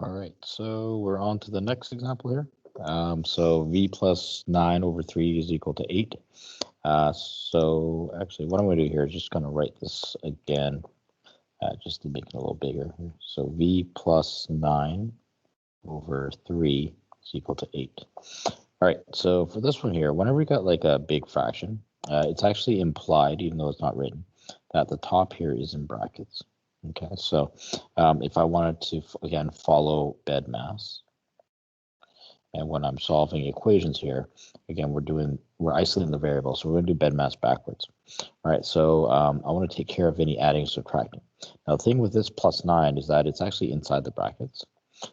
All right, so we're on to the next example here. So v plus 9 over 3 is equal to 8. So actually what I'm going to do here is just going to write this again, just to make it a little bigger. So v plus 9 over 3 is equal to 8. All right, so for this one here, whenever we got like a big fraction, it's actually implied, even though it's not written, that the top here is in brackets. Okay, so if I wanted to, again, follow BEDMAS, and when I'm solving equations here, again, we're isolating the variable, so we're going to do BEDMAS backwards. All right, so I want to take care of any adding and subtracting. Now, the thing with this plus 9 is that it's actually inside the brackets,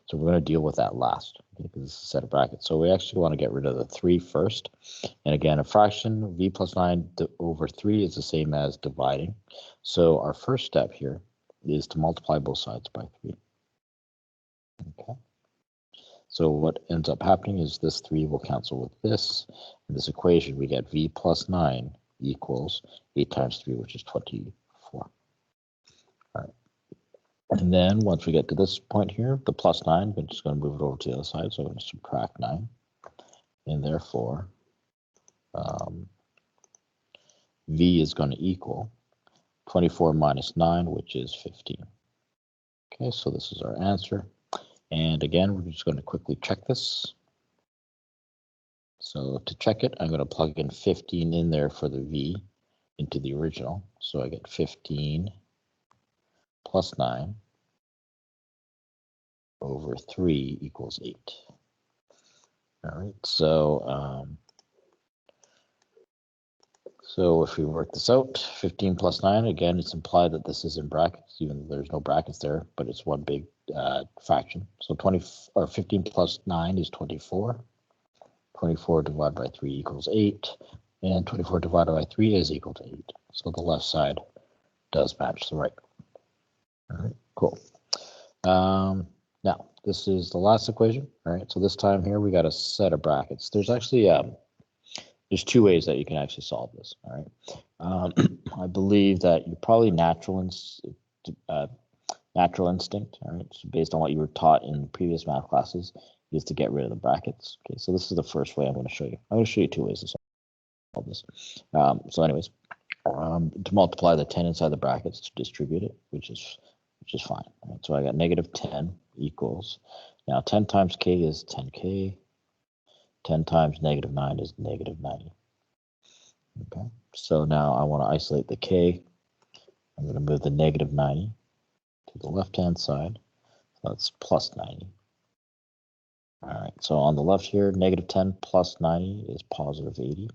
so we're going to deal with that last, because this is a set of brackets. So we actually want to get rid of the 3 first. And again, a fraction, v plus 9 over 3 is the same as dividing. So our first step here is to multiply both sides by 3. Okay. So what ends up happening is this 3 will cancel with this. In this equation, we get v plus 9 equals 8 times 3, which is 24. All right. And then once we get to this point here, the plus 9, we're just going to move it over to the other side. So I'm going to subtract 9. And therefore, v is going to equal 24 minus 9, which is 15. Okay, so this is our answer. And again, we're just going to quickly check this. So to check it, I'm going to plug in 15 in there for the v into the original. So I get 15 plus 9 over 3 equals 8. All right, so if we work this out, 15 plus 9, again, it's implied that this is in brackets, even though there's no brackets there, but it's one big fraction. So 15 plus 9 is 24. 24 divided by 3 equals 8. And 24 divided by 3 is equal to 8. So the left side does match the right. All right, cool. Now, this is the last equation. All right, so this time here, we got a set of brackets. There's actually there's 2 ways that you can actually solve this. All right, I believe that you're probably natural instinct. All right, so based on what you were taught in previous math classes, is to get rid of the brackets. Okay, so this is the first way I'm going to show you. I'm going to show you 2 ways to solve this. So, anyways, to multiply the 10 inside the brackets to distribute it, which is fine. Right? So I got negative 10 equals. Now 10 times k is 10k. 10 times negative 9 is negative 90. Okay, so now I want to isolate the k. I'm going to move the negative 90 to the left-hand side. So that's plus 90. All right, so on the left here, negative 10 plus 90 is positive 80.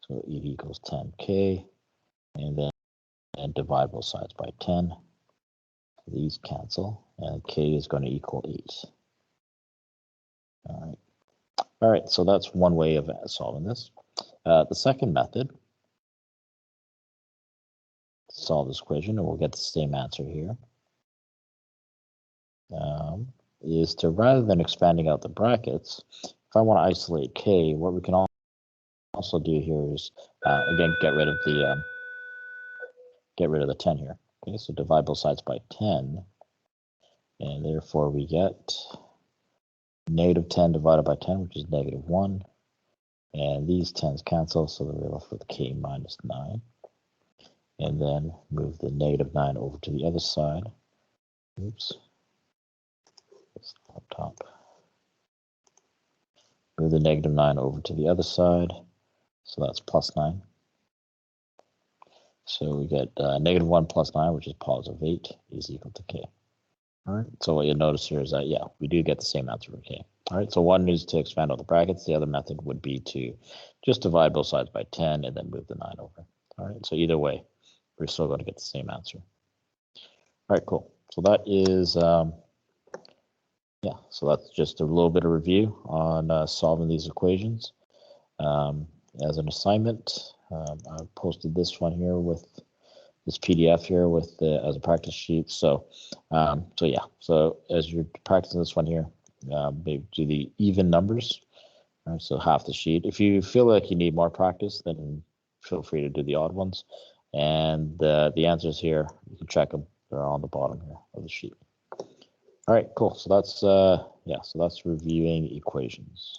So 80 equals 10k. And then divide both sides by 10. These cancel, and k is going to equal 8. All right, so that's one way of solving this. The second method to solve this equation, and we'll get the same answer here, is to, rather than expanding out the brackets, if I want to isolate k, what we can also do here is, again, get rid of the 10 here. Okay, so divide both sides by 10, and therefore we get negative 10 divided by 10, which is negative 1. And these 10s cancel, so we're left with k minus 9. And then move the negative 9 over to the other side. Oops. It's up top. Move the negative 9 over to the other side. So that's plus 9. So we get negative 1 plus 9, which is positive 8, is equal to k. All right, so what you'll notice here is that, yeah, we do get the same answer for k. All right, so one is to expand out the brackets. The other method would be to just divide both sides by 10 and then move the 9 over. All right, so either way, we're still going to get the same answer. All right, cool. So that is, yeah, so that's just a little bit of review on solving these equations. As an assignment, I posted this one here with this PDF here with the as a practice sheet. So, yeah. So as you're practicing this one here, maybe do the even numbers. Right, so half the sheet. If you feel like you need more practice, then feel free to do the odd ones. And the answers here, you can check them. They're on the bottom here of the sheet. All right, cool. So that's yeah, so that's reviewing equations.